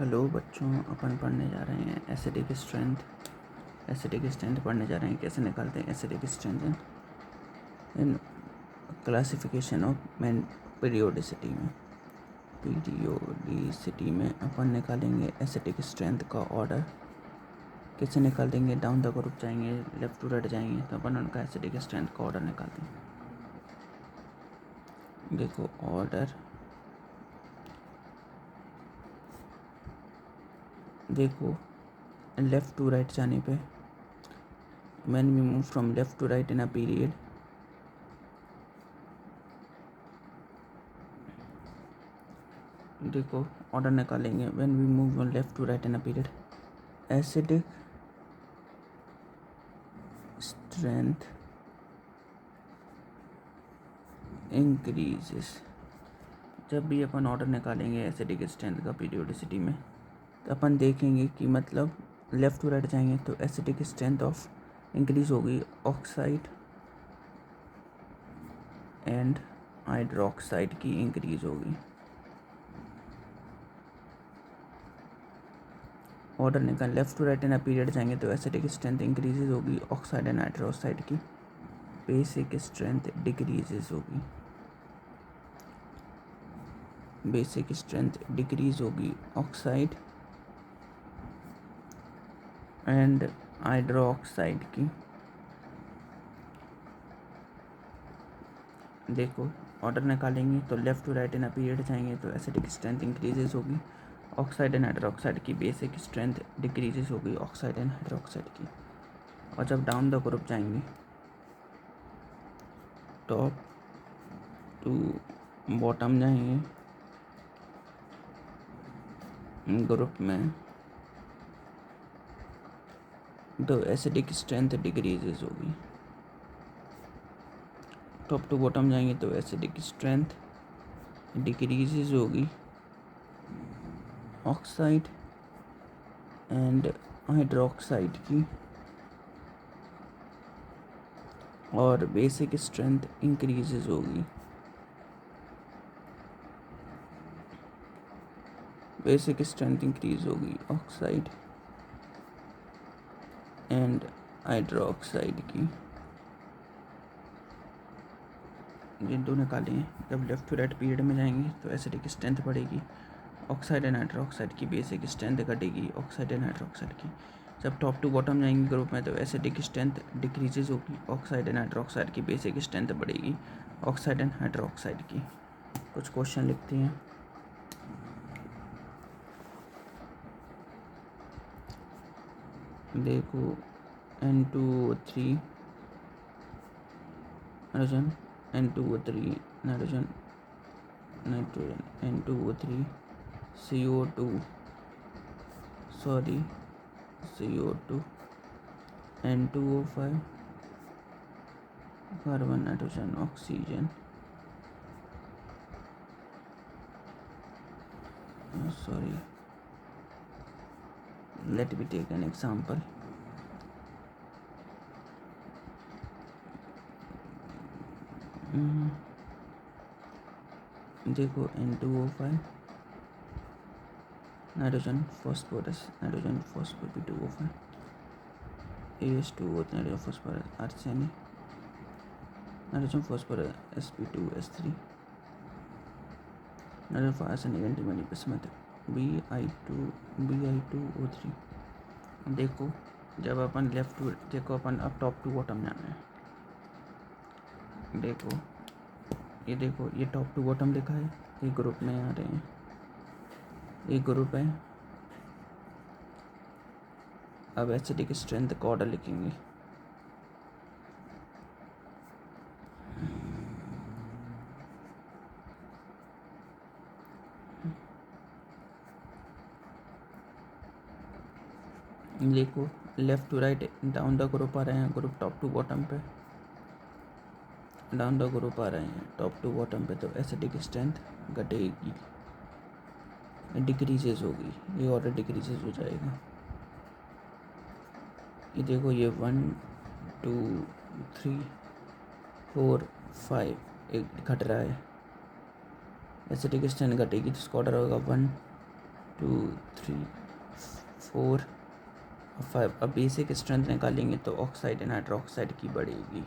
Hello बच्चों, अपन पढ़ने जा रहे हैं एसिडिक स्ट्रेंथ पढ़ने जा रहे हैं। कैसे निकालते हैं acidic strength in classification of periodicity में अपन निकालेंगे एसिडिक स्ट्रेंथ का ऑर्डर। कैसे निकाल देंगे? डाउन द ग्रुप जाएंगे, लेफ्ट टू राइट जाएंगे तो अपन उनका एसिडिक स्ट्रेंथ का ऑर्डर निकालते हैं। देखो ऑर्डर, देखो लेफ़्ट टू राइट जाने पे when we move from left to right in a period, देखो ऑर्डर निकालेंगे when we move from left to right in a period, acidic strength increases। जब भी अपन ऑर्डर निकालेंगे एसिडिक स्ट्रेंथ का periodicity में तो अपन देखेंगे कि मतलब लेफ़्ट टू राइट जाएंगे तो एसिडिक स्ट्रेंथ ऑफ इंक्रीज होगी ऑक्साइड एंड हाइड्रोक्साइड की इंक्रीज होगी। ऑर्डर निकाल left to right in a period जाएंगे तो एसिडिक स्ट्रेंथ इंक्रीजेज होगी ऑक्साइड एंड हाइड्रोक्साइड की, बेसिक स्ट्रेंथ डिक्रीजेज होगी। बेसिक स्ट्रेंथ डिक्रीज होगी ऑक्साइड एंड हाइड्रोक्साइड की। देखो ऑर्डर निकालेंगे तो left to right in a period जाएंगे तो एसिडिक स्ट्रेंथ इंक्रीजेज होगी ऑक्साइड एंड हाइड्रोक्साइड की, बेसिक स्ट्रेंथ डिक्रीजेज होगी ऑक्साइड एंड हाइड्रोक्साइड की। और जब डाउन द ग्रुप जाएंगे, टॉप टू बॉटम जाएंगे ग्रुप में तो एसिडिक स्ट्रेंथ डिक्रीजेज होगी। टॉप टू बॉटम जाएंगे तो एसिडिक स्ट्रेंथ डिक्रीजेज होगी ऑक्साइड एंड हाइड्रोक्साइड की, और बेसिक स्ट्रेंथ इंक्रीजेज होगी। बेसिक स्ट्रेंथ इंक्रीज होगी ऑक्साइड एंड हाइड्रोक्साइड की। ये दो निकाले हैं। जब लेफ़्ट टू राइट पीरियड में जाएंगे तो एसिडिक स्ट्रेंथ बढ़ेगी ऑक्साइड एंड हाइड्रोक्साइड की, बेसिक स्ट्रेंथ घटेगी ऑक्साइड एंड हाइड्रोक्साइड की। जब टॉप टू बॉटम जाएंगे ग्रुप में तो एसिडिक स्ट्रेंथ डिक्रीजेज होगी ऑक्साइड एंड हाइड्रोक्साइड की, बेसिक स्ट्रेंथ बढ़ेगी ऑक्साइड एंड हाइड्रोक्साइड की। कुछ क्वेश्चन लिखते हैं। देखो N2O3 nitrogen, N2O3 nitrogen, N2O3 CO2 N2O5 carbon nitrogen oxygen, let me take an example. देखो N2O5 nitrogen phosphorus, nitrogen phosphor P2O5 AS2O nitrogen phosphorus arsenic, nitrogen phosphorus Sp2S3 nitrogen arsenic antimony bismuth Bi2O3। देखो जब अपन left to, देखो अपन अब top to bottom जाना है। देखो ये top to bottom लिखा है, ये ग्रुप में आ रहे हैं, ये ग्रुप है। अब एसिडिक स्ट्रेंथ का ऑर्डर लिखेंगे। देखो left to right down the group आ रहे हैं, ग्रुप टॉप टू बॉटम पे डाउन द ग्रुप आ रहे हैं टॉप टू बॉटम पे, तो एसिडिक स्ट्रेंथ घटेगी, डिक्रीजेज होगी, ये ऑर्डर डिक्रीजेज हो जाएगा। ये देखो ये 1 2 3 4 5 एक घट रहा है, एसिडिक स्ट्रेंथ घटेगी तो इसका ऑर्डर होगा 1 2 3 4 और 5। अब बेसिक स्ट्रेंथ निकालेंगे तो ऑक्साइड एंड हाइड्रोक्साइड की बढ़ेगी,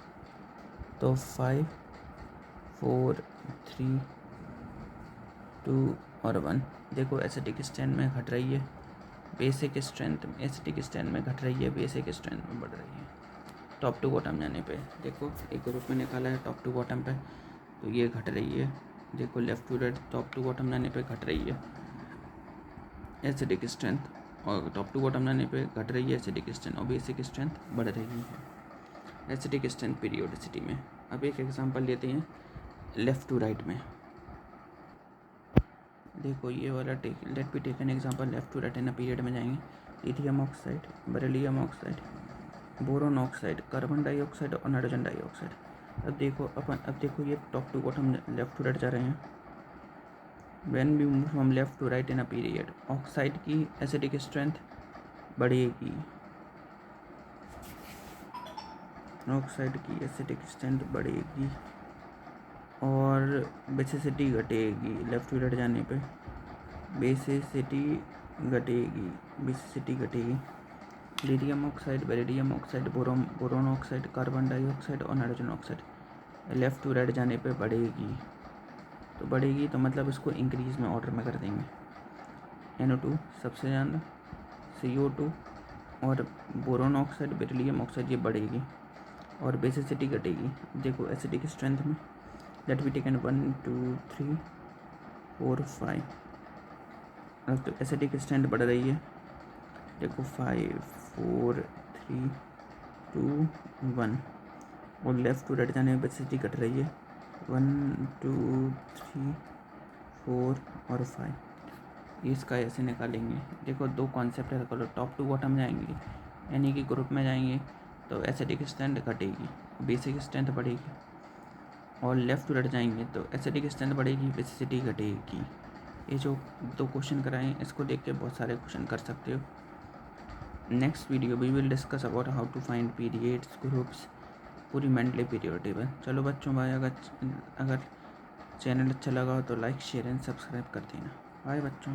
तो 5 4 3 2 और 1। देखो एसिडिक स्ट्रेंथ में घट रही है, बेसिक स्ट्रेंथ में एसिडिक स्ट्रेंथ में घट रही है, बेसिक स्ट्रेंथ में बढ़ रही है। टॉप टू बॉटम जाने पे देखो एक ग्रुप में निकाला है टॉप टू बॉटम पे, तो ये घट रही है। देखो left to right top to bottom जाने पे घट रही है एसिडिक स्ट्रेंथ, और टॉप टू बॉटम जाने पे घट रही है एसिडिक स्ट्रेंथ, और बेसिक स्ट्रेंथ बढ़ रही है एसिडिक स्ट्रेंथ पीरियोडिसिटी में। अब एक एग्जांपल लेते हैं लेफ़्ट टू राइट में। देखो ये वाला let be taken example left to right in period में जाएंगे। Lithium oxide, beryllium oxide, boron oxide, carbon dioxide और नाइट्रोजन डाइऑक्साइड। अब देखो ये top to bottom left to right जा रहे हैं। When we move from left to right in a period, oxide की एसिडिक स्ट्रेंथ बढ़ेगी, ऑक्साइड की एसिडिक स्ट्रेंथ बढ़ेगी और बेसिसिटी घटेगी। लेफ़्ट टू राइट जाने पे बेसिसिटी घटेगी। Lithium oxide, beryllium oxide, boron oxide, carbon dioxide और nitrogen oxide left to right जाने पे बढ़ेगी। तो बढ़ेगी तो मतलब इसको इंक्रीज में ऑर्डर में कर देंगे। NO2 सबसे ज़्यादा, CO2 और बोरोन ऑक्साइड, बेरिलियम ऑक्साइड ये बढ़ेगी और बेसिसिटी घटेगी। देखो एसिडिक स्ट्रेंथ में लेट बी टेकन 1 2 3 4 5। अब तो एसिडिक स्ट्रेंथ बढ़ रही है। देखो 5 4 3 2 1, और लेफ़्ट टू राइट जाने में बेसिसिटी घट रही है 1 2 3 4 और 5। इसका ऐसे निकालेंगे। देखो दो कॉन्सेप्ट है, करो टॉप टू बॉटम जाएंगे यानी कि ग्रुप में जाएंगे तो एसिडिक स्ट्रेंथ घटेगी, बेसिक स्ट्रेंथ बढ़ेगी, और लेफ़्ट टू राइट जाएंगे तो एसिडिक स्ट्रेंथ बढ़ेगी, बेसिसिटी घटेगी। ये जो दो क्वेश्चन कराए हैं इसको देख के बहुत सारे क्वेश्चन कर सकते हो। Next video we will discuss about how to find periods, groups, पूरी मेंटली पीरियड टेबल। चलो बच्चों भाई, अगर चैनल अच्छा लगा हो तो लाइक शेयर एंड सब्सक्राइब कर देना। बाय बच्चों।